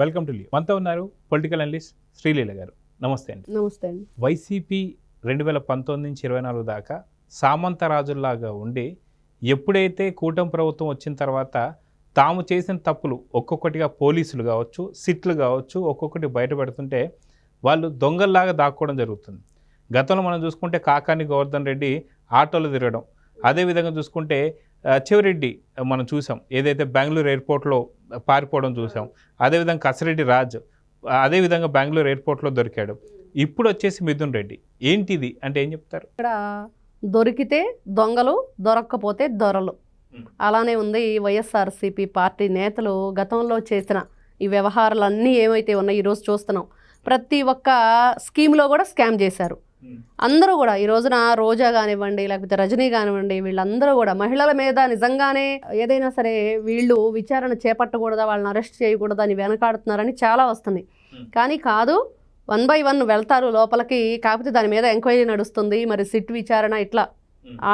Welcome to మనతో ఉన్నారు political analyst Sreeleela గారు. నమస్తే అండి. నమస్తే అండి. వైసీపీ 2019 నుంచి 24 దాకా సామంత రాజుల్లాగా ఉండి ఎప్పుడైతే కూటమి ప్రభుత్వం వచ్చిన తర్వాత తాము చేసిన తప్పులు ఒక్కొక్కటిగా పోలీసులు కావచ్చు, సిట్లు కావచ్చు, ఒక్కొక్కటి బయటపెడుతుంటే వాళ్ళు దొంగల్లాగా దాక్కోవడం జరుగుతుంది. గతంలో మనం చూసుకుంటే కాకాని గోవర్ధన్ రెడ్డి ఆటోలు తిరగడం, అదేవిధంగా చూసుకుంటే చెవిరెడ్డి మనం చూసాం, ఏదైతే బెంగళూరు ఎయిర్పోర్ట్లో పారిపోవడం చూసాం. అదేవిధంగా కసిరెడ్డి రాజ్ అదేవిధంగా బెంగళూరు ఎయిర్పోర్ట్లో దొరికాడు. ఇప్పుడు వచ్చేసి మిథున్ రెడ్డి. ఏంటిది అంటే ఏం చెప్తారు? ఇక్కడ దొరికితే దొంగలు, దొరక్కపోతే దొరలు. అలానే ఉంది వైఎస్ఆర్సీపీ పార్టీ నేతలు గతంలో చేసిన ఈ వ్యవహారాలన్నీ ఏమైతే ఉన్నాయో ఈరోజు చూస్తున్నాం. ప్రతి ఒక్క స్కీమ్లో కూడా స్కామ్ చేశారు. అందరూ కూడా ఈ రోజున రోజా కానివ్వండి, లేకపోతే రజనీ కానివ్వండి, వీళ్ళందరూ కూడా మహిళల మీద నిజంగానే ఏదైనా సరే వీళ్ళు విచారణ చేపట్టకూడదా, వాళ్ళని అరెస్ట్ చేయకూడదా అని వెనకాడుతున్నారని చాలా వస్తుంది. కానీ కాదు, 1 by 1 వెళ్తారు లోపలికి. కాకపోతే దాని మీద ఎంక్వైరీ నడుస్తుంది. మరి సిట్ విచారణ ఇట్లా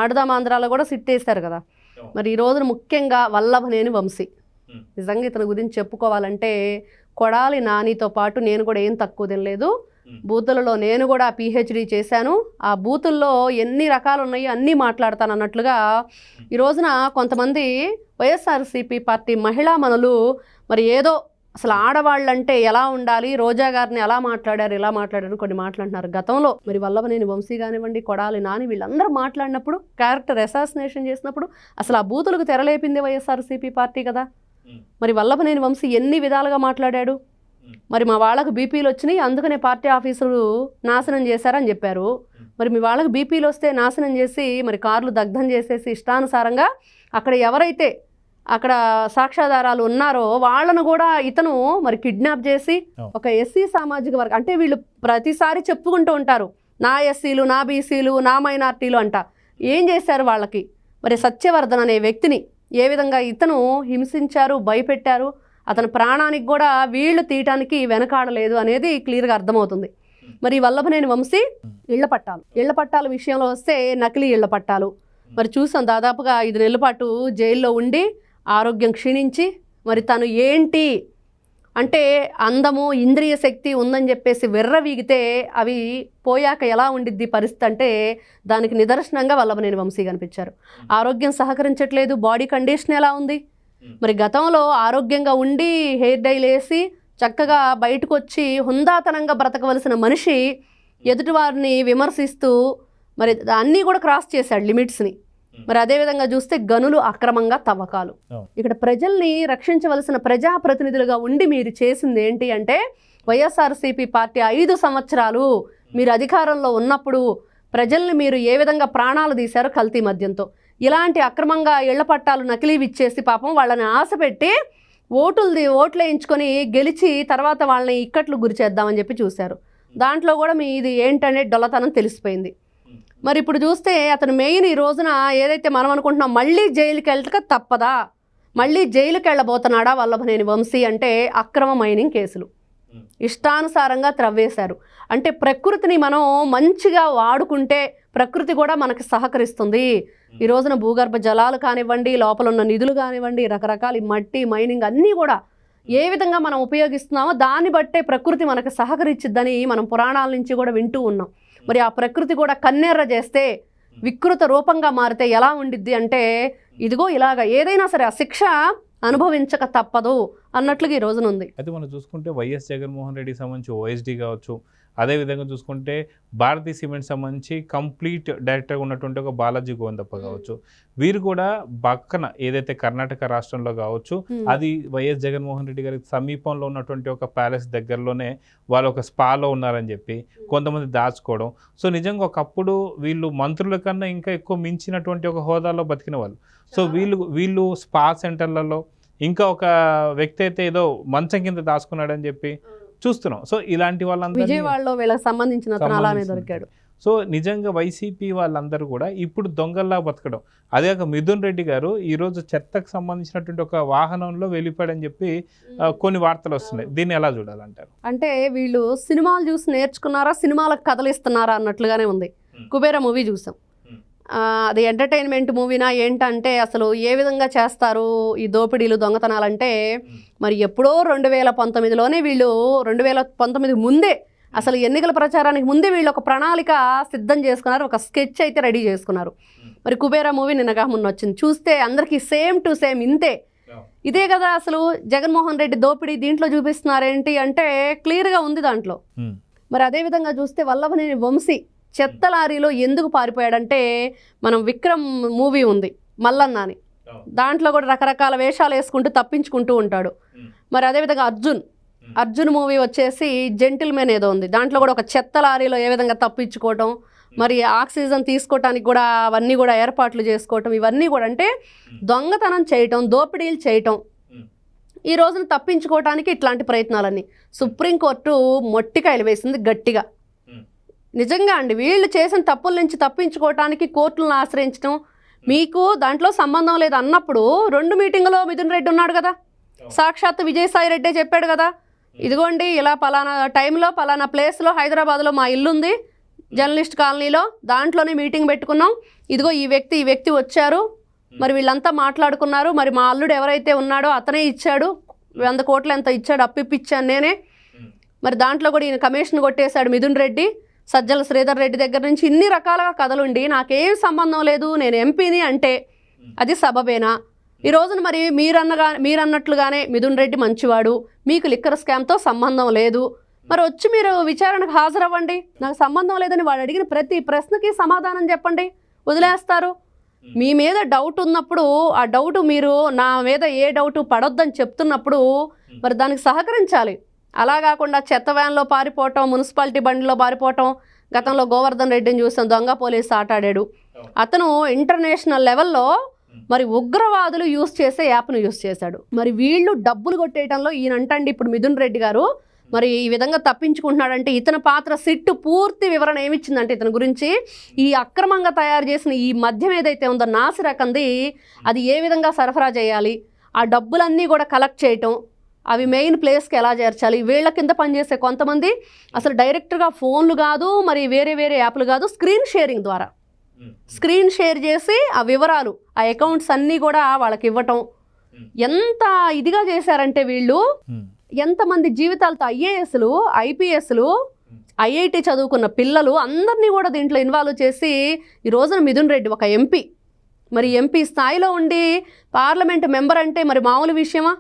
ఆడదాం ఆంధ్రాలో కూడా సిట్ వేస్తారు కదా. మరి ఈ రోజున ముఖ్యంగా వల్లభనేని వంశీ, నిజంగా ఇతని గురించి చెప్పుకోవాలంటే కొడాలి నానితో పాటు నేను కూడా ఏం తక్కువ తినలేదు. బూతులలో నేను కూడా పిహెచ్డి చేశాను. ఆ బూతుల్లో ఎన్ని రకాలు ఉన్నాయో అన్నీ మాట్లాడతాను అన్నట్లుగా ఈ రోజున కొంతమంది వైఎస్ఆర్సీపీ పార్టీ మహిళామణులు మరి ఏదో అసలు ఆడవాళ్ళంటే ఎలా ఉండాలి, రోజా గారిని ఎలా మాట్లాడారు, ఎలా మాట్లాడారు కొన్ని మాట్లాడుతున్నారు. గతంలో మరి వల్లభనేని వంశీ కానివ్వండి, కొడాలి నాని వీళ్ళందరూ మాట్లాడినప్పుడు, క్యారెక్టర్ అసాసినేషన్ చేసినప్పుడు అసలు ఆ బూతులకు తెరలేపింది వైఎస్ఆర్సీపీ పార్టీ కదా. మరి వల్లభనేని వంశీ ఎన్ని విధాలుగా మాట్లాడాడు. మరి మా వాళ్ళకు బీపీలు వచ్చినాయి, అందుకనే పార్టీ ఆఫీసులు నాశనం చేశారని చెప్పారు. మరి మీ వాళ్ళకు బీపీలు వస్తే నాశనం చేసి మరి కార్లు దగ్ధం చేసేసి ఇష్టానుసారంగా అక్కడ ఎవరైతే అక్కడ సాక్ష్యాధారాలు ఉన్నారో వాళ్ళను కూడా ఇతను మరి కిడ్నాప్ చేసి ఒక ఎస్సీ సామాజిక వర్గం, అంటే వీళ్ళు ప్రతిసారి చెప్పుకుంటూ ఉంటారు నా ఎస్సీలు, నా బీసీలు, నా మైనార్టీలు అంట. ఏం చేశారు వాళ్ళకి? మరి సత్యవర్ధన్ అనే వ్యక్తిని ఏ విధంగా ఇతను హింసించారు, భయపెట్టారు. అతని ప్రాణానికి కూడా వీళ్ళు తీయటానికి వెనకాడలేదు అనేది క్లియర్గా అర్థమవుతుంది. మరి వల్లభనేని వంశీ ఇళ్ల పట్టాల విషయంలో వస్తే నకిలీ ఇళ్ల పట్టాలు మరి చూసాం. దాదాపుగా 5 నెలల పాటు జైల్లో ఉండి ఆరోగ్యం క్షీణించి మరి తను ఏంటి అంటే అందము, ఇంద్రియ శక్తి ఉందని చెప్పేసి విర్రవీగితే అవి పోయాక ఎలా ఉండిద్ది పరిస్థితి అంటే దానికి నిదర్శనంగా వల్లభనేని వంశీ కనిపించారు. ఆరోగ్యం సహకరించట్లేదు, బాడీ కండిషన్ ఎలా ఉంది. మరి గతంలో ఆరోగ్యంగా ఉండి హెయిర్ డైల్ వేసి చక్కగా బయటకు వచ్చి హుందాతనంగా బ్రతకవలసిన మనిషి ఎదుటివారిని విమర్శిస్తూ మరి అన్నీ కూడా క్రాస్ చేశాడు లిమిట్స్ని. మరి అదేవిధంగా చూస్తే గనులు అక్రమంగా తవ్వకాలు. ఇక్కడ ప్రజల్ని రక్షించవలసిన ప్రజాప్రతినిధులుగా ఉండి మీరు చేసింది ఏంటి అంటే వైఎస్ఆర్సీపీ పార్టీ 5 సంవత్సరాలు మీరు అధికారంలో ఉన్నప్పుడు ప్రజల్ని మీరు ఏ విధంగా ప్రాణాలు తీశారో కల్తీ మద్యంతో. ఇలాంటి అక్రమంగా ఇళ్ల పట్టాలు నకిలీవి ఇచ్చేసి పాపం వాళ్ళని ఆశపెట్టి ఓట్లు వేయించుకొని గెలిచి తర్వాత వాళ్ళని ఇక్కట్లు గురి చేద్దామని చెప్పి చూశారు. దాంట్లో కూడా మీ ఇది ఏంటనే డొల్లతనం తెలిసిపోయింది. మరి ఇప్పుడు చూస్తే అతను మెయిన్ ఈ రోజున ఏదైతే మనం అనుకుంటున్నాం మళ్ళీ జైలుకి వెళ్ళక తప్పదా, మళ్ళీ జైలుకి వెళ్ళబోతున్నాడా వల్లభనేని వంశీ అంటే అక్రమ మైనింగ్ కేసులు ఇష్టానుసారంగా త్రవ్వేశారు. అంటే ప్రకృతిని మనం మంచిగా వాడుకుంటే ప్రకృతి కూడా మనకి సహకరిస్తుంది. ఈ రోజున భూగర్భ జలాలు కానివ్వండి, లోపల ఉన్న నిధులు కానివ్వండి, రకరకాల మట్టి మైనింగ్ అన్నీ కూడా ఏ విధంగా మనం ఉపయోగిస్తున్నామో దాన్ని బట్టే ప్రకృతి మనకు సహకరించిద్దని మనం పురాణాల నుంచి కూడా వింటూ ఉన్నాం. మరి ఆ ప్రకృతి కూడా కన్నెర్ర చేస్తే వికృత రూపంగా మారితే ఎలా ఉండిద్ది అంటే ఇదిగో ఇలాగా ఏదైనా సరే ఆ శిక్ష అనుభవించక తప్పదు అన్నట్లుగా ఈ రోజున ఉంది. అయితే మనం చూసుకుంటే వైఎస్ జగన్మోహన్ రెడ్డికి సంబంధించి ఓఎస్డీ కావచ్చు, అదేవిధంగా చూసుకుంటే భారతీ సిమెంట్ సంబంధించి కంప్లీట్ డైరెక్టర్గా ఉన్నటువంటి ఒక బాలాజీ గోవిందప్ప కావచ్చు, వీరు కూడా పక్కన ఏదైతే కర్ణాటక రాష్ట్రంలో కావచ్చు అది వైఎస్ జగన్మోహన్ రెడ్డి గారికి సమీపంలో ఉన్నటువంటి ఒక ప్యాలెస్ దగ్గరలోనే వాళ్ళు ఒక స్పాలో ఉన్నారని చెప్పి కొంతమంది దాచుకోవడం. సో నిజంగా ఒకప్పుడు వీళ్ళు మంత్రుల కన్నా ఇంకా ఎక్కువ మించినటువంటి ఒక హోదాలో బతికిన వాళ్ళు. సో వీళ్ళు స్పా సెంటర్లలో ఇంకా ఒక వ్యక్తి అయితే ఏదో మంచం కింద దాచుకున్నాడని చెప్పి చూస్తున్నాం. సో ఇలాంటి వాళ్ళందరూ విజయవాడలో వీళ్ళకి సంబంధించిన అలానే దొరికాడు. సో నిజంగా వైసీపీ వాళ్ళందరూ కూడా ఇప్పుడు దొంగల్లా బతకడం. అదే ఒక మిథున్ రెడ్డి గారు ఈరోజు చెత్తకు సంబంధించినటువంటి ఒక వాహనంలో వెళ్ళిపోయాడని చెప్పి కొన్ని వార్తలు వస్తున్నాయి. దీన్ని ఎలా చూడాలంటారు? అంటే వీళ్ళు సినిమాలు చూసి నేర్చుకున్నారా, సినిమాలకు కథలు ఇస్తున్నారా అన్నట్లుగానే ఉంది. కుబేర మూవీ చూసాం. అది ఎంటర్టైన్మెంట్ మూవీనా ఏంటంటే అసలు ఏ విధంగా చేస్తారు ఈ దోపిడీలు దొంగతనాలంటే మరి ఎప్పుడో 2019లోనే వీళ్ళు 2019 ముందే అసలు ఎన్నికల ప్రచారానికి ముందే వీళ్ళు ఒక ప్రణాళిక సిద్ధం చేసుకున్నారు, ఒక స్కెచ్ అయితే రెడీ చేసుకున్నారు. మరి కుబేరా మూవీ నిన్నగా మొన్న వచ్చింది, చూస్తే అందరికీ సేమ్ టు సేమ్ ఇంతే. ఇదే కదా అసలు జగన్మోహన్ రెడ్డి దోపిడీ దీంట్లో చూపిస్తున్నారేంటి అంటే క్లియర్గా ఉంది దాంట్లో. మరి అదేవిధంగా చూస్తే వల్లభనేని వంశీ చెత్త లారీలో ఎందుకు పారిపోయాడంటే, మనం విక్రమ్ మూవీ ఉంది మల్లన్న అని, దాంట్లో కూడా రకరకాల వేషాలు వేసుకుంటూ తప్పించుకుంటూ ఉంటాడు. మరి అదేవిధంగా అర్జున్ మూవీ వచ్చేసి జెంటిల్మెన్ ఏదో ఉంది, దాంట్లో కూడా ఒక చెత్త లారీలో ఏ విధంగా తప్పించుకోవటం, మరి ఆక్సిజన్ తీసుకోవటానికి కూడా అవన్నీ కూడా ఏర్పాట్లు చేసుకోవటం, ఇవన్నీ కూడా అంటే దొంగతనం చేయటం, దోపిడీలు చేయటం, ఈ రోజున తప్పించుకోవటానికి ఇట్లాంటి ప్రయత్నాలన్నీ. సుప్రీంకోర్టు మొట్టికాయలు వేసింది గట్టిగా. నిజంగా అండి, వీళ్ళు చేసిన తప్పుల నుంచి తప్పించుకోవటానికి కోర్టులను ఆశ్రయించడం, మీకు దాంట్లో సంబంధం లేదు అన్నప్పుడు 2 మీటింగులో మిథున్ రెడ్డి ఉన్నాడు కదా, సాక్షాత్ విజయసాయి రెడ్డే చెప్పాడు కదా, ఇదిగోండి ఇలా పలానా టైంలో పలానా ప్లేస్లో హైదరాబాద్లో మా ఇల్లు ఉంది జర్నలిస్ట్ కాలనీలో, దాంట్లోనే మీటింగ్ పెట్టుకున్నాం, ఇదిగో ఈ వ్యక్తి వచ్చారు, మరి వీళ్ళంతా మాట్లాడుకున్నారు, మరి మా అల్లుడు ఎవరైతే ఉన్నాడో అతనే ఇచ్చాడు, 100 కోట్లు ఎంత ఇచ్చాడు, అప్పిప్పించాను నేనే, మరి దాంట్లో కూడా ఈయన కమిషన్ కొట్టేశాడు మిథున్ రెడ్డి, సజ్జల శ్రీధర్ రెడ్డి దగ్గర నుంచి ఇన్ని రకాలుగా కథలుండి నాకేం సంబంధం లేదు, నేను ఎంపీని అంటే అది సబబేనా? ఈ రోజున మరి మీరన్నట్లుగానే మిథున్ రెడ్డి మంచివాడు, మీకు లిక్కర్ స్కామ్తో సంబంధం లేదు, మరి వచ్చి మీరు విచారణకు హాజరవ్వండి, నాకు సంబంధం లేదని వాడు అడిగిన ప్రతి ప్రశ్నకి సమాధానం చెప్పండి, వదిలేస్తారు. మీ మీద డౌట్ ఉన్నప్పుడు ఆ డౌట్ మీరు నా మీద ఏ డౌట్ పడొద్దని చెప్తున్నప్పుడు మరి దానికి సహకరించాలి. అలా కాకుండా చెత్త వ్యాన్లో పారిపోవటం, మున్సిపాలిటీ బండిలో పారిపోవటం, గతంలో గోవర్ధన్ రెడ్డిని చూసాం, దొంగ పోలీసు ఆటాడాడు, అతను ఇంటర్నేషనల్ లెవెల్లో మరి ఉగ్రవాదులు యూజ్ చేసే యాప్ను యూజ్ చేశాడు. మరి వీళ్ళు డబ్బులు కొట్టేయడంలో ఈయనంటండి ఇప్పుడు మిథున్ రెడ్డి గారు మరి ఈ విధంగా తప్పించుకుంటున్నాడంటే ఇతని పాత్ర సిట్టు పూర్తి వివరణ ఏమిచ్చిందంటే ఇతని గురించి, ఈ అక్రమంగా తయారు చేసిన ఈ మద్యం ఏదైతే ఉందో నాసిరకంది, అది ఏ విధంగా సరఫరా చేయాలి, ఆ డబ్బులన్నీ కూడా కలెక్ట్ చేయటం, అవి మెయిన్ ప్లేస్కి ఎలా చేర్చాలి, వీళ్ళ కింద పనిచేసే కొంతమంది అసలు డైరెక్ట్గా ఫోన్లు కాదు, మరి వేరే యాప్లు కాదు, స్క్రీన్ షేరింగ్ ద్వారా స్క్రీన్ షేర్ చేసి ఆ వివరాలు, ఆ అకౌంట్స్ అన్నీ కూడా వాళ్ళకి ఇవ్వటం, ఎంత ఇదిగా చేశారంటే వీళ్ళు, ఎంతమంది జీవితాలతో ఐఏఎస్లు, ఐపీఎస్లు, ఐఐటి చదువుకున్న పిల్లలు అందరినీ కూడా దీంట్లో ఇన్వాల్వ్ చేసి ఈ రోజున మిథున్ రెడ్డి ఒక ఎంపీ, మరి ఎంపీ స్థాయిలో ఉండి పార్లమెంట్ మెంబర్ అంటే మరి మామూలు విషయమా?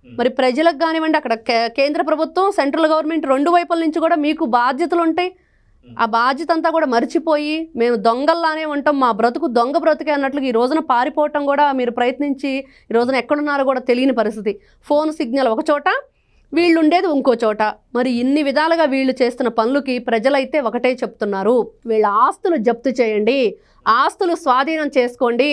మరి ప్రజలకు కానివ్వండి, అక్కడ కేంద్ర ప్రభుత్వం, సెంట్రల్ గవర్నమెంట్ 2 వైపుల నుంచి కూడా మీకు బాధ్యతలు ఉంటాయి. ఆ బాధ్యత అంతా కూడా మర్చిపోయి మేము దొంగల్లానే ఉంటాం, మా బ్రతుకు దొంగ బ్రతుకే అన్నట్లుగా ఈ రోజున పారిపోవటం కూడా మీరు ప్రయత్నించి ఈ రోజున ఎక్కడున్నారో కూడా తెలియని పరిస్థితి. ఫోన్ సిగ్నల్ ఒక చోట, వీళ్ళు ఉండేది ఇంకో చోట. మరి ఇన్ని విధాలుగా వీళ్ళు చేస్తున్న పనులకి ప్రజలైతే ఒకటే చెప్తున్నారు, వీళ్ళ ఆస్తులు జప్తు చేయండి, ఆస్తులు స్వాధీనం చేసుకోండి,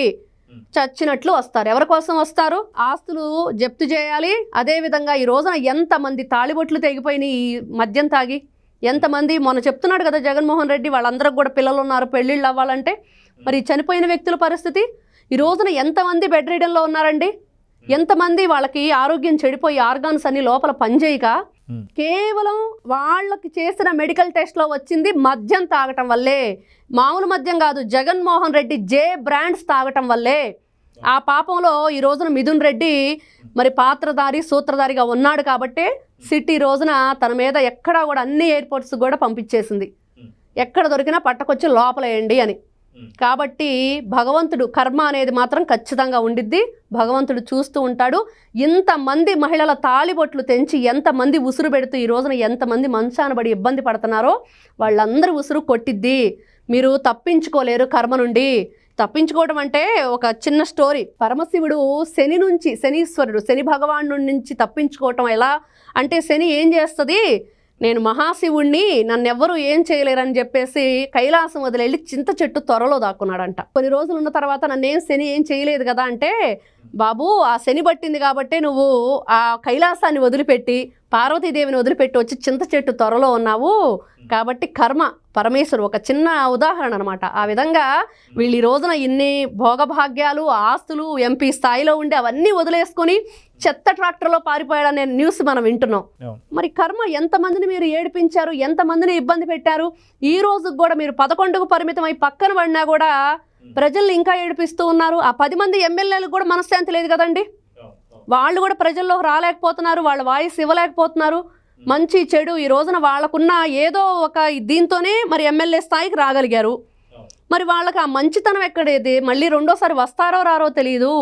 చచ్చినట్లు వస్తారు. ఎవరి కోసం వస్తారు? ఆస్తులు జప్తు చేయాలి. అదేవిధంగా ఈ రోజున ఎంతమంది తాళిబొట్లు తెగిపోయినాయి ఈ మద్యం తాగి, ఎంతమంది మొన్న చెప్తున్నాడు కదా జగన్మోహన్ రెడ్డి, వాళ్ళందరికి కూడా పిల్లలు ఉన్నారు, పెళ్ళిళ్ళు అవ్వాలంటే, మరి చనిపోయిన వ్యక్తుల పరిస్థితి, ఈ రోజున ఎంతమంది బెడ్ రీడన్లో ఉన్నారండి, ఎంతమంది వాళ్ళకి ఆరోగ్యం చెడిపోయి ఆర్గాన్స్ అన్ని లోపల పనిచేయక కేవలం వాళ్ళకి చేసిన మెడికల్ టెస్ట్లో వచ్చింది మద్యం తాగటం వల్లే, మామూలు మద్యం కాదు, జగన్మోహన్ రెడ్డి జే బ్రాండ్స్ తాగటం వల్లే. ఆ పాపంలో ఈ రోజున మిథున్ రెడ్డి మరి పాత్రధారి, సూత్రధారిగా ఉన్నాడు కాబట్టి సిటీ రోజున తన మీద ఎక్కడా కూడా అన్ని ఎయిర్పోర్ట్స్ కూడా పంపించేసింది, ఎక్కడ దొరికినా పట్టకొచ్చి లోపలేయండి అని. కాబట్టి భగవంతుడు కర్మ అనేది మాత్రం ఖచ్చితంగా ఉండిద్ది, భగవంతుడు చూస్తూ ఉంటాడు. ఇంతమంది మహిళల తాళిబొట్లు తెంచి ఎంతమంది ఉసురు పెడుతూ ఈ రోజున ఎంతమంది మంచాన పడి ఇబ్బంది పడుతున్నారో వాళ్ళందరూ ఉసురు కొట్టిద్ది. మీరు తప్పించుకోలేరు కర్మ నుండి. తప్పించుకోవడం అంటే ఒక చిన్న స్టోరీ. పరమశివుడు శని నుంచి, శనీశ్వరుడు శని భగవాను నుంచి తప్పించుకోవటం ఎలా అంటే, శని ఏం చేస్తుంది, నేను మహాశివుణ్ణి, నన్నెవ్వరూ ఏం చేయలేరని చెప్పేసి కైలాసం వదిలేళ్ళి చింత చెట్టు త్వరలో దాక్కున్నాడంట. కొన్ని రోజులు ఉన్న తర్వాత నన్నేం శని ఏం చేయలేదు కదా అంటే, బాబు ఆ శని పట్టింది కాబట్టి నువ్వు ఆ కైలాసాన్ని వదిలిపెట్టి పార్వతీదేవిని వదిలిపెట్టి వచ్చి చింత చెట్టు త్వరలో ఉన్నావు కాబట్టి కర్మ, పరమేశ్వరుడు ఒక చిన్న ఉదాహరణ అనమాట. ఆ విధంగా వీళ్ళు ఈ రోజున ఇన్ని భోగభాగ్యాలు, ఆస్తులు, ఎంపీ స్థాయిలో ఉండి అవన్నీ వదిలేసుకొని చెత్త ట్రాక్టర్లో పారిపోయాడనే న్యూస్ మనం వింటున్నాం. మరి కర్మ, ఎంతమందిని మీరు ఏడిపించారు, ఎంతమందిని ఇబ్బంది పెట్టారు. ఈ రోజుకు కూడా మీరు 11కు పరిమితం అయి పక్కన పడినా కూడా ప్రజల్ని ఇంకా ఏడిపిస్తూ ఉన్నారు. ఆ 10 మంది ఎమ్మెల్యేలకు కూడా మనశ్శాంతి లేదు కదండి. వాళ్ళు కూడా ప్రజల్లోకి రాలేకపోతున్నారు, వాళ్ళ వాయిస్ ఇవ్వలేకపోతున్నారు. మంచి చెడు ఈ రోజున వాళ్ళకున్న ఏదో ఒక దీంతోనే మరి ఎమ్మెల్యే స్థాయికి రాగలిగారు. మరి వాళ్ళకి ఆ మంచితనం ఎక్కడేది, మళ్ళీ రెండోసారి వస్తారో రారో తెలియదు.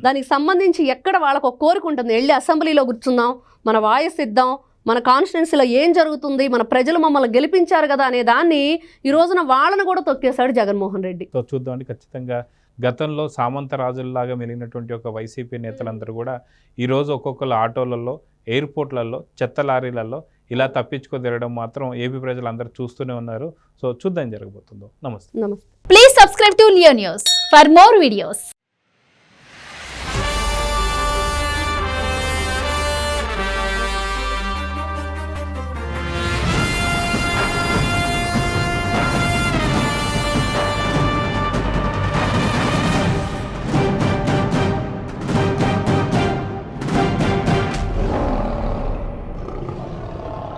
దానికి సంబంధించి ఎక్కడ వాళ్ళకు ఒక కోరిక ఉంటుంది, వెళ్ళి అసెంబ్లీలో కూర్చుందాం, మన వాయిస్ ఇద్దాం, మన కాన్స్టిట్యున్సీలో ఏం జరుగుతుంది, మన ప్రజలు మమ్మల్ని గెలిపించారు కదా అనే దాన్ని ఈ రోజున వాళ్ళను కూడా తొక్కేశాడు జగన్మోహన్ రెడ్డి. సో చూద్దామండి, ఖచ్చితంగా గతంలో సామంత రాజుల్లాగా మెలిగినటువంటి ఒక వైసీపీ నేతలందరూ కూడా ఈరోజు ఒక్కొక్కరు ఆటోలలో, ఎయిర్పోర్ట్లలో, చెత్త లారీలలో ఇలా తప్పించుకో తిరగడం మాత్రం ఏపీ ప్రజలందరూ చూస్తూనే ఉన్నారు. సో చూద్దాం జరగబోతుందో. నమస్తే. నమస్తే. Please subscribe to Leo News for more videos.